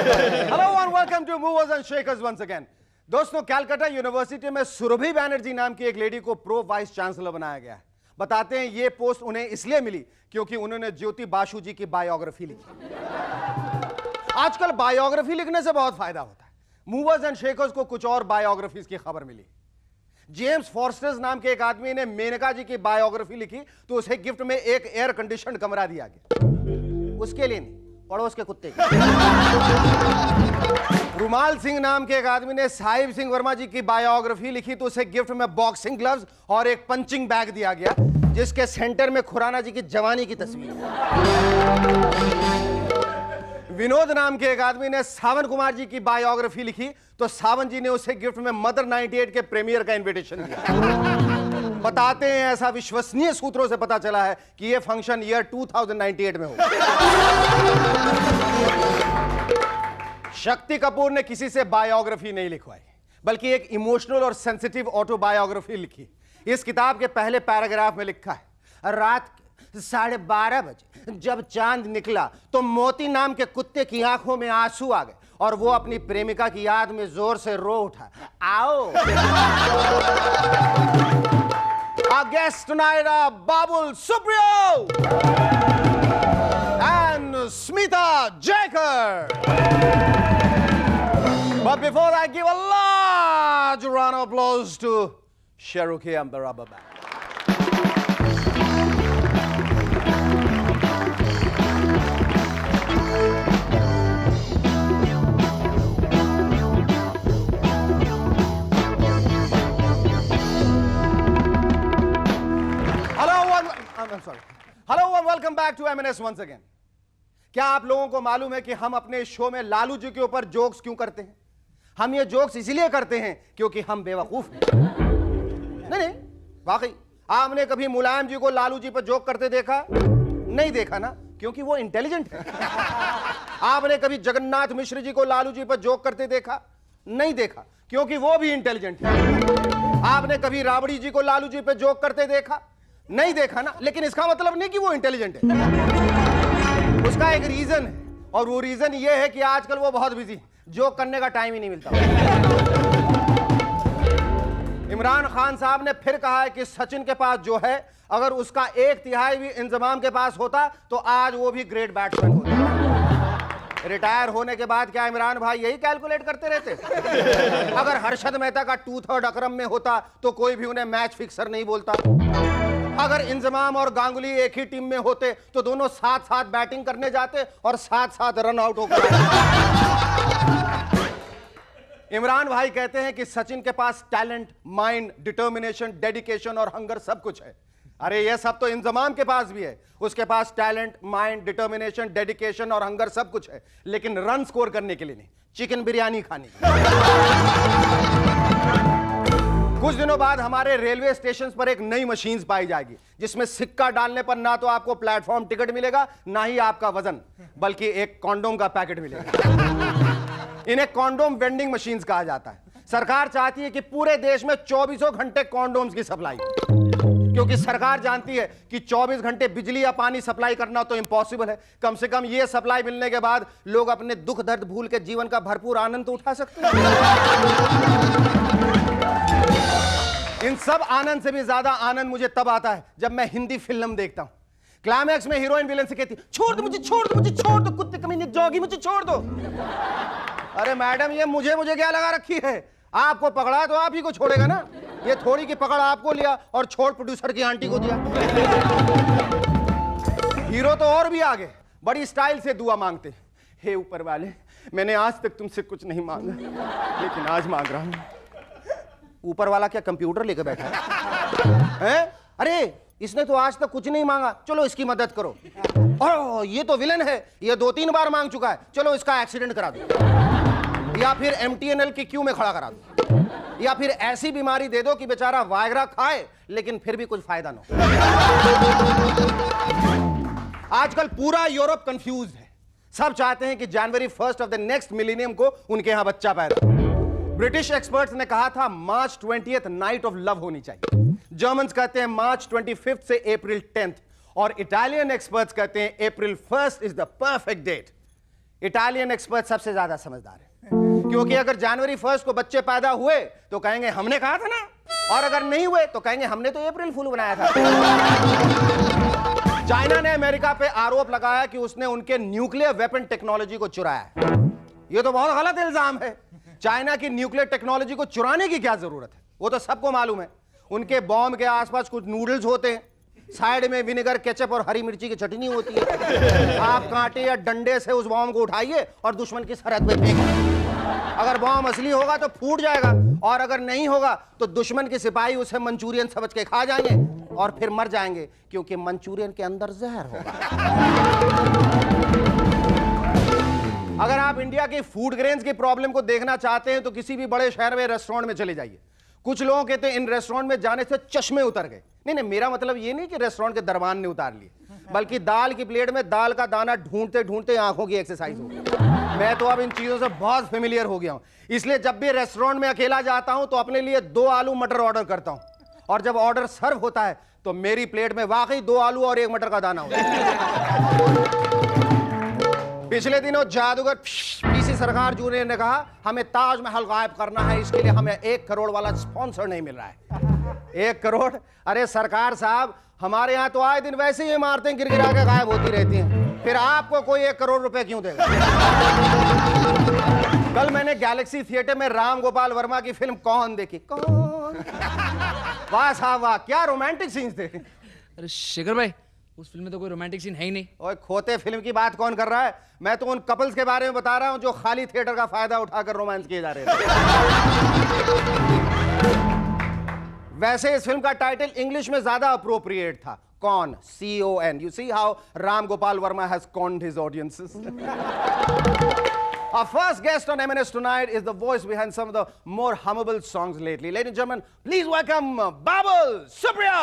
Hello and welcome to movers and shakers once again. दोस्तों, Calcutta university में सुरभि बैनर्जी नाम की एक लेडी को प्रो वाइस चांसलर बनाया गया है। बताते हैं ये पोस्ट उन्हें इसलिए मिली क्योंकि उन्होंने ज्योति बासु जी की बायोग्राफी लिखी। आजकल बायोग्राफी लिखने से बहुत फायदा होता है। मूवर्स एंड शेकर्स को कुछ और बायोग्राफीज की खबर मिली। जेम्स फॉर्स्टर्स नाम के एक आदमी ने मेनका जी की बायोग्राफी लिखी तो उसे गिफ्ट में एक एयर कंडीशन कमरा दिया गया। उसके लिए नहीं, पड़ोस के कुत्ते के। रुमाल सिंह नाम के एक आदमी ने साहिब सिंह वर्मा जी की बायोग्राफी लिखी तो उसे गिफ्ट में बॉक्सिंग ग्लव्स और एक पंचिंग बैग दिया गया जिसके सेंटर में खुराना जी की जवानी की तस्वीर है। विनोद नाम के एक आदमी ने सावन कुमार जी की बायोग्राफी लिखी तो सावन जी ने उसे गिफ्ट में मदर 98 के प्रीमियर का इनविटेशन दिया। बताते हैं ऐसा विश्वसनीय सूत्रों से पता चला है कि यह फंक्शन ईयर 2098 में होगा। शक्ति कपूर ने किसी से बायोग्राफी नहीं लिखवाई बल्कि एक इमोशनल और सेंसिटिव ऑटोबायोग्राफी लिखी। इस किताब के पहले पैराग्राफ में लिखा है, रात 12:30 बजे जब चांद निकला तो मोती नाम के कुत्ते की आंखों में आंसू आ गए और वो अपनी प्रेमिका की याद में जोर से रो उठा। आओ Our guests tonight are Babul Supriyo and Smita Jaikar. But before I give a large round of applause to Shahrukh and the Rubber Band. Hello and welcome back to MNS once again. क्या आप लोगों को मालूम है कि हम अपने show में लालू जी के ऊपर जोक्स क्यों करते हैं? हम ये जोक्स इसलिए करते हैं क्योंकि हम बेवकूफ हैं। नहीं, वाकई आपने कभी मुलायम जी को लालू जी पर जोक करते देखा? नहीं देखा ना, क्योंकि वो इंटेलिजेंट है। आपने कभी जगन्नाथ मिश्र जी को लालू जी पर जोक करते देखा? नहीं देखा, क्योंकि वो भी इंटेलिजेंट है। आपने कभी राबड़ी जी को लालू जी पर जोक करते देखा? नहीं देखा ना, लेकिन इसका मतलब नहीं कि वो इंटेलिजेंट है। उसका एक रीजन है और वो रीजन ये है कि आजकल वो बहुत बिजी है, जोक करने का टाइम ही नहीं मिलता। इमरान खान साहब ने फिर कहा है कि सचिन के पास जो है अगर उसका 1/3 भी इंतजाम के पास होता तो आज वो भी ग्रेट बैट्समैन होता। रिटायर होने के बाद क्या इमरान भाई यही कैलकुलेट करते रहते? अगर हर्षद मेहता का 2/3 अकरम में होता तो कोई भी उन्हें मैच फिक्सर नहीं बोलता। अगर इंजमाम और गांगुली एक ही टीम में होते तो दोनों साथ साथ बैटिंग करने जाते और साथ साथ रन आउट होकर। इमरान भाई कहते हैं कि सचिन के पास टैलेंट, माइंड, डिटर्मिनेशन, डेडिकेशन और हंगर सब कुछ है। अरे ये सब तो इंजमाम के पास भी है। उसके पास टैलेंट, माइंड, डिटर्मिनेशन, डेडिकेशन और हंगर सब कुछ है, लेकिन रन स्कोर करने के लिए नहीं, चिकन बिरयानी खाने के लिए। कुछ दिनों बाद हमारे रेलवे स्टेशन पर एक नई मशीन पाई जाएगी जिसमें सिक्का डालने पर ना तो आपको प्लेटफॉर्म टिकट मिलेगा ना ही आपका वजन, बल्कि एक कॉन्डोम का पैकेट मिलेगा। इन्हें कॉन्डोम वेंडिंग मशीन्स कहा जाता है। सरकार चाहती है कि पूरे देश में 24 घंटे कॉन्डोम्स की सप्लाई, क्योंकि सरकार जानती है कि 24 घंटे बिजली या पानी सप्लाई करना तो इम्पॉसिबल है। कम से कम ये सप्लाई मिलने के बाद लोग अपने दुख दर्द भूल के जीवन का भरपूर आनंद तो उठा सकते हैं। इन सब आनंद से भी ज्यादा आनंद मुझे तब आता है जब मैं हिंदी फिल्म देखता हूं। क्लाइमैक्स में हीरोइन विलेन से कहती, छोड़ दो मुझे, छोड़ दो मुझे, छोड़ दो, कुत्ते कमीने जॉगी मुझे छोड़ दो। अरे मैडम, ये मुझे क्या लगा रखी है? आपको पकड़ा तो आप ही को छोड़ेगा ना। ये थोड़ी की पकड़ आपको लिया और छोड़ प्रोड्यूसर की आंटी को दिया। हीरो तो और भी आगे बड़ी स्टाइल से दुआ मांगते, हे ऊपर वाले, मैंने आज तक तुमसे कुछ नहीं मांगा लेकिन आज मांग रहा हूं। ऊपर वाला क्या कंप्यूटर लेकर बैठा है? अरे इसने तो आज तक कुछ नहीं मांगा, चलो इसकी मदद करो। और ये तो विलन है, ये 2-3 बार मांग चुका है, चलो इसका एक्सीडेंट करा दो, या फिर MTNL की क्यू में खड़ा करा दो, या फिर ऐसी बीमारी दे दो कि बेचारा वायग्रा खाए लेकिन फिर भी कुछ फायदा ना हो। आजकल पूरा यूरोप कंफ्यूज है। सब चाहते हैं कि जनवरी 1 ऑफ द नेक्स्ट मिलेनियम को उनके यहां बच्चा पैदा। ब्रिटिश एक्सपर्ट्स ने कहा था मार्च 20th नाइट ऑफ लव होनी चाहिए। जर्मन्स कहते हैं मार्च 25 से अप्रैल 10 और इटालियन एक्सपर्ट्स कहते हैं April 1 is the perfect date. Italian expert सबसे ज्यादा समझदार है, क्योंकि अगर जनवरी 1 को बच्चे पैदा हुए तो कहेंगे हमने कहा था ना, और अगर नहीं हुए तो कहेंगे हमने तो अप्रैल फूल बनाया था। चाइना ने अमेरिका पे आरोप लगाया कि उसने उनके न्यूक्लियर वेपन टेक्नोलॉजी को चुराया है। यह तो बहुत गलत इल्जाम है। चाइना की न्यूक्लियर टेक्नोलॉजी को चुराने की क्या जरूरत है, वो तो सबको मालूम है। उनके बॉम्ब के आसपास कुछ नूडल्स होते हैं, साइड में विनेगर, केचप और हरी मिर्ची की चटनी होती है। आप कांटे या डंडे से उस बॉम्ब को उठाइए और दुश्मन की सरहद पे फेंकिए। अगर बॉम्ब असली होगा तो फूट जाएगा, और अगर नहीं होगा तो दुश्मन के सिपाही उसे मंचूरियन समझ के खा जाएंगे और फिर मर जाएंगे, क्योंकि मंचूरियन के अंदर जहर होगा। अगर आप इंडिया की फूड ग्रेन्स की प्रॉब्लम को देखना चाहते हैं तो किसी भी बड़े शहर में रेस्टोरेंट में चले जाइए। कुछ लोगों के तो इन रेस्टोरेंट में जाने से चश्मे उतर गए। नहीं, मेरा मतलब ये नहीं कि रेस्टोरेंट के दरबान ने उतार लिए, बल्कि दाल की प्लेट में दाल का दाना ढूंढते ढूंढते आंखों की एक्सरसाइज हो गई। मैं तो अब इन चीजों से बहुत फेमिलियर हो गया हूं, इसलिए जब भी रेस्टोरेंट में अकेला जाता हूं तो अपने लिए 2 आलू मटर ऑर्डर करता हूं, और जब ऑर्डर सर्व होता है तो मेरी प्लेट में वाकई 2 आलू और 1 मटर का दाना होता है। पिछले दिनों जादूगर पीसी सरकार जूनियर ने कहा हमें ताजमहल गायब करना है, इसके लिए हमें 1 करोड़ वाला स्पॉन्सर नहीं मिल रहा है। 1 करोड़? अरे सरकार साहब, हमारे यहाँ तो आए दिन वैसे ही इमारतें गिर-गिरा के गायब होती रहती हैं, फिर आपको कोई 1 करोड़ रुपए क्यों देगा? कल मैंने गैलेक्सी थिएटर में राम गोपाल वर्मा की फिल्म कौन देखी। कौन? वाह साहब वाह, क्या रोमांटिक सीन्स थे। अरे शेखर भाई, उस फिल्म में तो कोई रोमांटिक सीन है ही नहीं। ओए खोते, फिल्म की बात कौन कर रहा है? मैं तो उन कपल्स के बारे में बता रहा हूं जो खाली थिएटर का फायदा उठाकर रोमांस किए जा रहे थे। वैसे इस फिल्म का टाइटल इंग्लिश में ज्यादा अप्रोप्रिएट था, con, CON। You see how Ram Gopal Varma has conned his audiences. Our first guest on M&S tonight is the voice behind some of the more hummable songs lately. Ladies and gentlemen, please welcome Babul Supriya.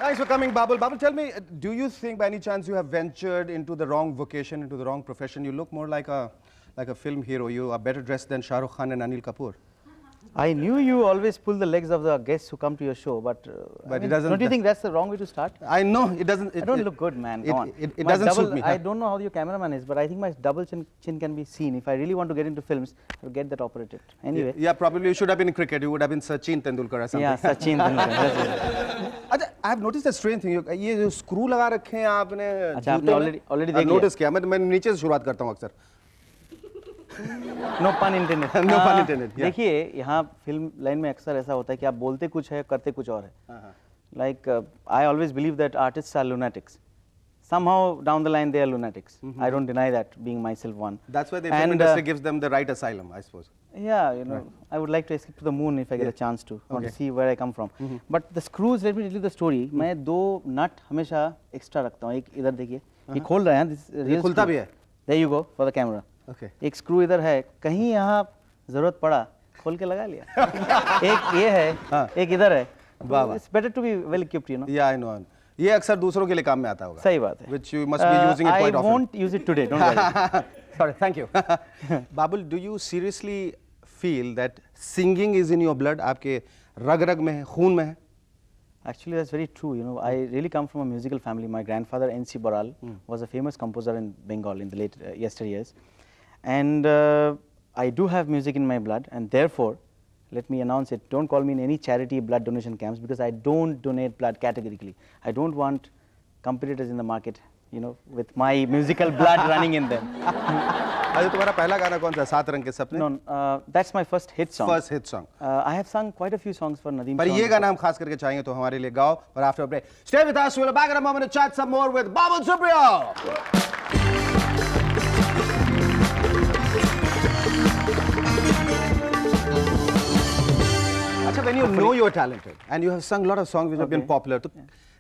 Thanks for coming, Babul. Babul, tell me, do you think by any chance you have ventured into the wrong vocation, into the wrong profession? You look more like a film hero. You are better dressed than Shah Rukh Khan and Anil Kapoor. I knew you always pull the legs of the guests who come to your show, but I mean, it doesn't. Don't you think that's the wrong way to start? I know it doesn't. I don't look good, man. Come on. It doesn't suit me. I don't know how your cameraman is, but I think my double chin can be seen. If I really want to get into films, I'll get that operated. Anyway. Yeah, probably you should have been in cricket. You would have been Sachin Tendulkar or something. Yeah, Sachin Tendulkar. That's it. अच्छा, I have noticed a strange thing. ये जो screw लगा रखे हैं आपने, अच्छा आपने already देख लिया? नोटिस किया। मैं नीचे से शुरुआत करता हूँ अक्सर। No pun intended. No pun intended. देखिए, यहाँ फिल्म लाइन में अक्सर ऐसा होता है कि आप बोलते कुछ है, करते कुछ और है. Like I always believe that artists are lunatics. Somehow down the line they are lunatics. I don't deny that, being myself one. That's why the film industry gives them the right asylum, I suppose. Yeah, you know, I would like to escape to the moon if I get a chance to. Want to see where I come from. But the screws, let me tell you the story. मैं 2 नट हमेशा extra रखता हूँ. एक इधर देखिए, ये खोल रहे हैं. This real खुलता भी है. There you go for the camera. Okay. एक स्क्रू इधर है, कहीं यहाँ जरूरत पड़ा, खोल के लगा लिया. एक ये है, एक इधर है. It's better to be well equipped, you know. Yeah, I know. ये अक्सर दूसरों के लिए काम में आता होगा. सही बात है. Which you must be using it quite often. I won't use it today. Don't worry. Sorry, thank you. Babul, do you seriously feel that singing is in your blood? आपके रग-रग में है, खून में है? Actually, that's very true. You know, I really come from a musical family. My grandfather, N.C. Boral, was a famous composer in Bengal in the late yesteryears. And I do have music in my blood, and therefore, let me announce it, don't call me in any charity blood donation camps, because I don't donate blood categorically. I don't want competitors in the market, you know, with my musical blood running in them. अरे तुम्हारा पहला गाना कौन सा? 7 रंग के सपने? No, that's my first hit song. First hit song. I have sung quite a few songs for Nadeem. पर ये गाना हम खास करके चाहेंगे तो हमारे लिए गाओ. और after a break, stay with us. We'll be back in a moment to chat some more with Babul Supriya. अच्छा, when you know you're talented and you have sung a lot of songs which have been popular, तो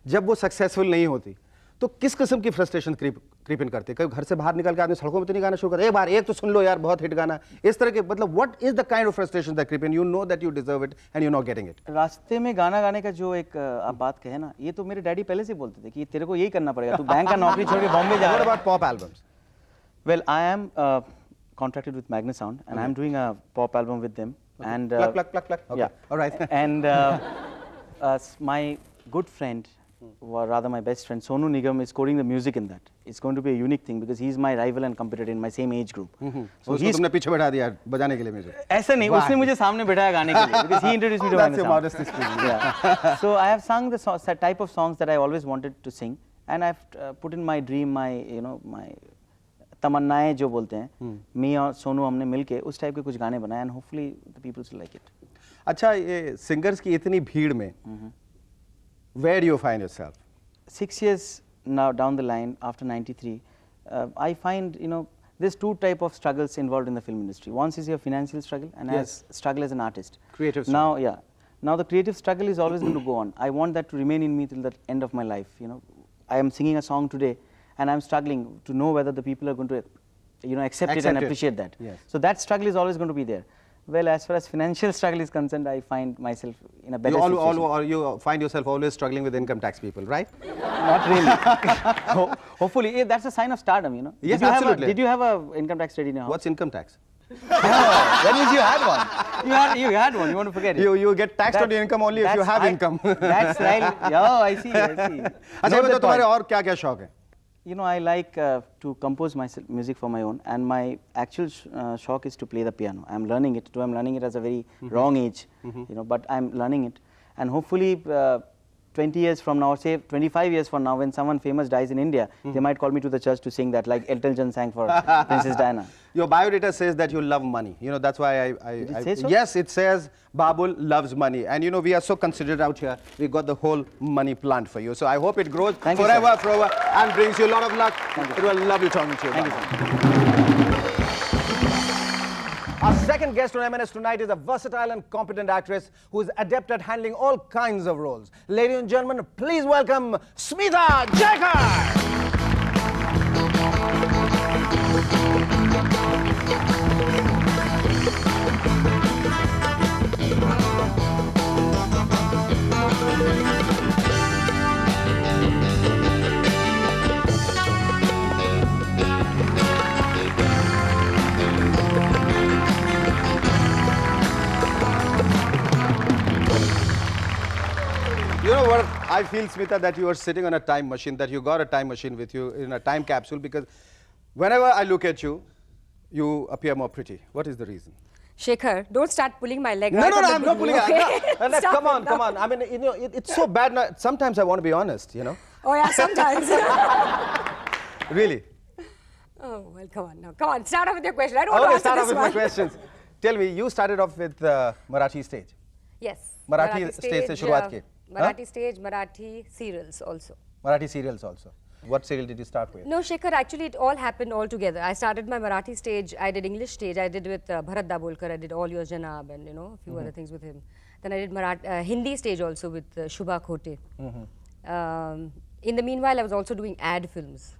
जब वो successful नहीं होती तो किस किस्म की फ्रस्ट्रेशन क्रीप इन करती है? कभी घर से बाहर निकल के आदमी सड़कों में तो नहीं गाना शुरू करता, एक बार एक तो सुन लो यार बहुत हिट गाना, इस तरह के मतलब what is the kind of frustration that creep in, you know that you deserve it and you not getting it? रास्ते में गाना गाने का जो एक आप बात कहे ना, ये तो मेरे डैडी पहले से बोलते थे कि तेरे को यही करना पड़ेगा, तू बैंक का नौकरी छोड़ के बॉम्बे जा व्हाट रहा है। About pop albums? Well, I am contracted with Magna Sound, and I'm doing a pop album with them. And Pluck. Okay. yeah, All right. And my good friend, or rather my best friend, Sonu Nigam, is scoring the music in that. It's going to be a unique thing because he's my rival and competitor in my same age group. So उसको तुमने पीछे बैठा दिया बजाने के लिए music? ऐसा नहीं, उसने मुझे सामने बैठाया गाने के लिए because he introduced me to That's Magna your Sound. modesty speaking. Yeah. So I have sung the type of songs that I always wanted to sing, and I've put in my dream, my तमन्नाएं जो बोलते हैं, मी और सोनू हमने मिलके उस type के कुछ गाने बनाए, and hopefully the people will like it. अच्छा, ये सिंगर्स की इतनी भीड़ में where do you find yourself? 6 years now down the line after 93, I find there's two type of struggles involved in the film industry. One is your financial struggle, and Yes. as struggle as an artist. Creative Now, yeah. Now the creative struggle is always going to go on. I want that to remain in me till the end of my life. I am singing a song today, and I'm struggling to know whether the people are going to, accept it Accept and it. appreciate that. Yes. So that struggle is always going to be there. Well, as far as financial struggle is concerned, I find myself in a better situation. You find yourself always struggling with income tax people, right? Not really. Hopefully, that's a sign of stardom, Yes, did you absolutely. Did you have a income tax ready in your house? What's income tax? That means you had one. You had one. You want to forget it. You get taxed on your income only if you have income. That's right. Oh, I see. अच्छा, Note बताओ the तुम्हारे point. और क्या क्या शौक है? I like to compose my music for my own, and my actual shock is to play the piano. I'm learning it. I'm learning it at a very wrong age, but I'm learning it, and hopefully 20 years from now, or say 25 years from now, when someone famous dies in India, they might call me to the church to sing that, like Elton John sang for Princess Diana. Your biodata says that you love money. That's why Did it say so? Yes, it says Babul loves money, and we are so considerate out here. We got the whole money plant for you. So I hope it grows Thank you, forever, sir. forever, and brings you a lot of luck. Thank you. It was lovely talking to you. Thank you, Babul. sir. Our second guest on MNS tonight is a versatile and competent actress who is adept at handling all kinds of roles. Ladies and gentlemen, please welcome Smita Jayakar. You know what? I feel, Smita, that you are sitting on a time machine, that you got a time machine with you in a time capsule, because whenever I look at you, you appear more pretty. What is the reason? Shekhar, don't start pulling my leg. No, right no, from I'm the not pulling beginning, it. okay? No, Stop come on, it, come no. on. I mean, it's so bad. Now, sometimes I want to be honest, Oh yeah, sometimes. Really. Oh well, come on now. Come on, start off with your question. I don't want Okay, to start answer off this with my one. questions. Tell me, you started off with Marathi stage. Yes. Marathi stage से शुरुआत की. Marathi stage, Marathi serials also. Marathi serials also. What serial did you start with? No, Shekhar, actually it all happened all together. I started my Marathi stage, I did English stage, I did with Bharat Dabolkar, I did All Yours Janab and a few other things with him. Then I did Hindi stage also with Shubha Khote. In the meanwhile, I was also doing ad films.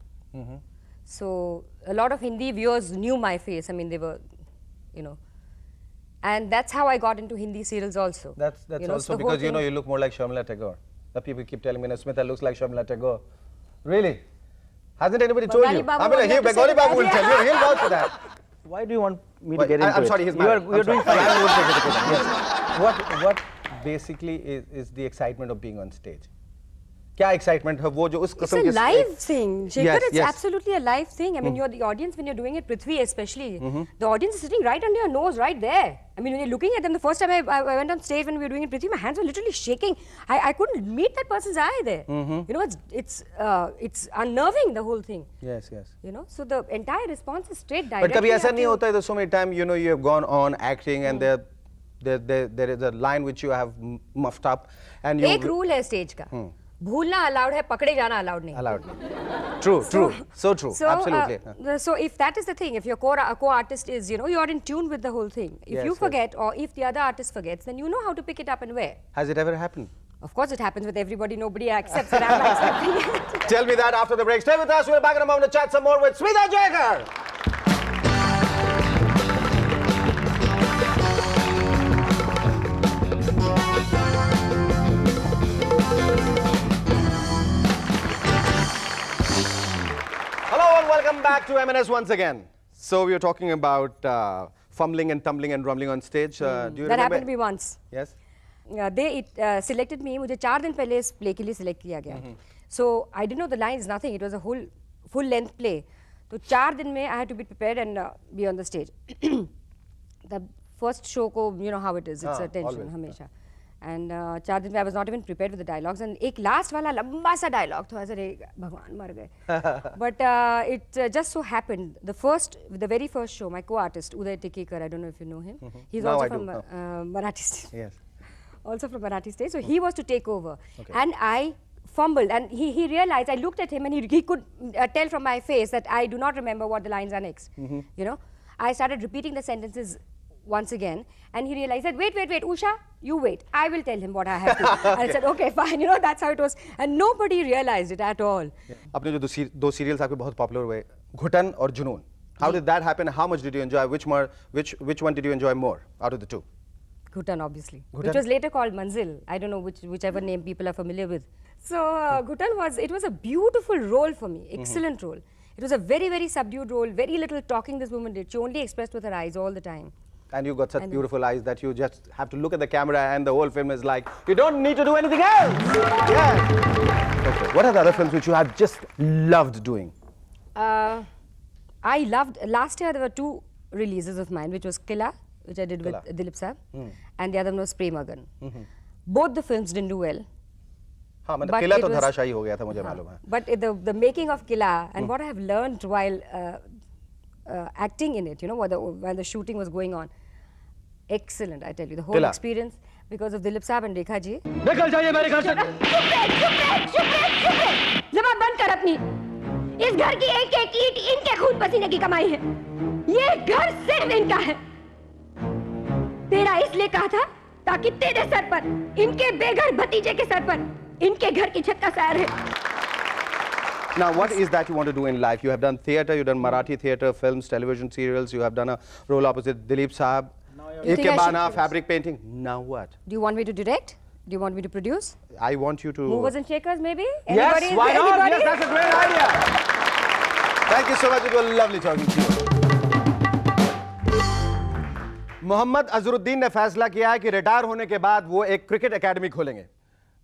So a lot of Hindi viewers knew my face. I mean, they were, and that's how I got into Hindi serials also. That's also so the whole because you look more like Sharmila Tagore. The people keep telling me, Smita looks like Sharmila Tagore. Really? Hasn't anybody told Bengali you? Babu I mean, would have to Bengali say Babu will that, tell you. He'll vouch for that. Why do you want me to get into I'm it? sorry, he's married. You're doing fine. I won't take it. Yes. What basically is the excitement of being on stage? क्या excitement है वो जो उस It's किस्म a की live thing, Shekhar. Yes, It's yes. absolutely a live thing. I mean, you're the audience when you're doing it, Prithvi especially. The audience is sitting right under your nose, right there. I mean, when you're looking at them, the first time I went on stage when we were doing it, Prithvi, my hands were literally shaking. I couldn't meet that person's eye there. It's unnerving, the whole thing. Yes. So the entire response is straight But directly. कभी ऐसा at नहीं you. होता है तो so many times you have gone on acting and there is a line which you have muffed up and you एक rule है stage का. भूलना allowed है, पकड़े जाना allowed नहीं. allowed. True. So true. Absolutely. So if that is the thing, if your co-artist is, you're in tune with the whole thing. If Yes, you yes. forget or if the other artist forgets, then you know how to pick it up and where. Has it ever happened? Of course, it happens with everybody. Nobody accepts it. I'm accepting it. Tell me that after the break. Stay with us. We're back in a moment to chat some more with Smita Jayakar. Hello and welcome back to M&S once again. So we were talking about fumbling and tumbling and rumbling on stage. Do you That remember? happened to me once. Yes. They selected me. मुझे 4 दिन पहले इस play के लिए select किया गया. So I didn't know the lines, nothing. It was a whole full length play. तो 4 दिन में I had to be prepared and be on the stage. The first show को you know how it is. It's a tension always, हमेशा. And 4 दिन में I was not even prepared with the dialogues. And एक last वाला लंबा सा dialogue था. ऐसे भगवान मर गए. But it just so happened the very first show, my co-artist Uday Tikekar, I don't know if you know him. He's Now also I do. from Marathi stage. Yes. Also from Marathi stage. So he was to take over. And I fumbled and he realized, I looked at him and he could tell from my face that I do not remember what the lines are next. You know, I started repeating the sentences once again and he realized that wait Usha, you wait, I will tell him what I have to. And I said okay fine, you know, that's how it was, and nobody realized it at all. अपने जो दो serials आपके बहुत popular हुए, घुटन और जुनून. How did that happen? How much did you enjoy? Which one did you enjoy more out of the two? Ghutan, obviously, Ghutan? which was later called Manzil. I don't know whichever name people are familiar with. So Ghutan was a beautiful role for me, excellent role. It was a very, very subdued role, very little talking this woman did. She only expressed with her eyes all the time. And you got such beautiful eyes that you just have to look at the camera and the whole film is like, you don't need to do anything else. Yeah. Okay. What are the other films which you have just loved doing? I loved, last year there were 2 releases of mine, which was Killa, which I did with Dilip Saab, and the other one was Premagan. Both the films didn't do well. हाँ, मतलब But Qila it तो was- धराशायी हो गया था, मुझे मालूम है. But the making of Killa and what I have learned while acting in it, you know, while the shooting was going on, excellent, I tell you. The whole Killa. experience because of Dilip Saab and Rekha ji. निकल जाइए मेरे घर से जबान बंद कर अपनी. इस घर की एक एक ईंट इनके खून पसीने की कमाई है. ये घर सिर्फ इनका है. तेरा इसलिए कहा था ताकि तेरे सर पर, इनके बेघर भतीजे के सर पर, इनके घर की छत का सार है. Now, what is that you want to do in life? You have done theatre, you've done Marathi theatre, films, television serials, you have done a role opposite Dilip Saab, You think I Ikebana, should- fabric painting. Now what? Do you want me to direct? Do you want me to produce? I want you to... Movers and shakers, maybe? Yes, Anybody? why not? Anybody? Yes, that's a great idea. Thank you so much. It was lovely talking to you. Mohammad Azharuddin ने फैसला किया है कि retire होने के बाद वो एक क्रिकेट एकेडमी खोलेंगे.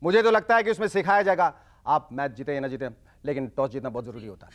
मुझे तो लगता है कि उसमें सिखाया जाएगा आप मैच जीते या ना जीते, लेकिन टॉस जीतना बहुत जरूरी होता है.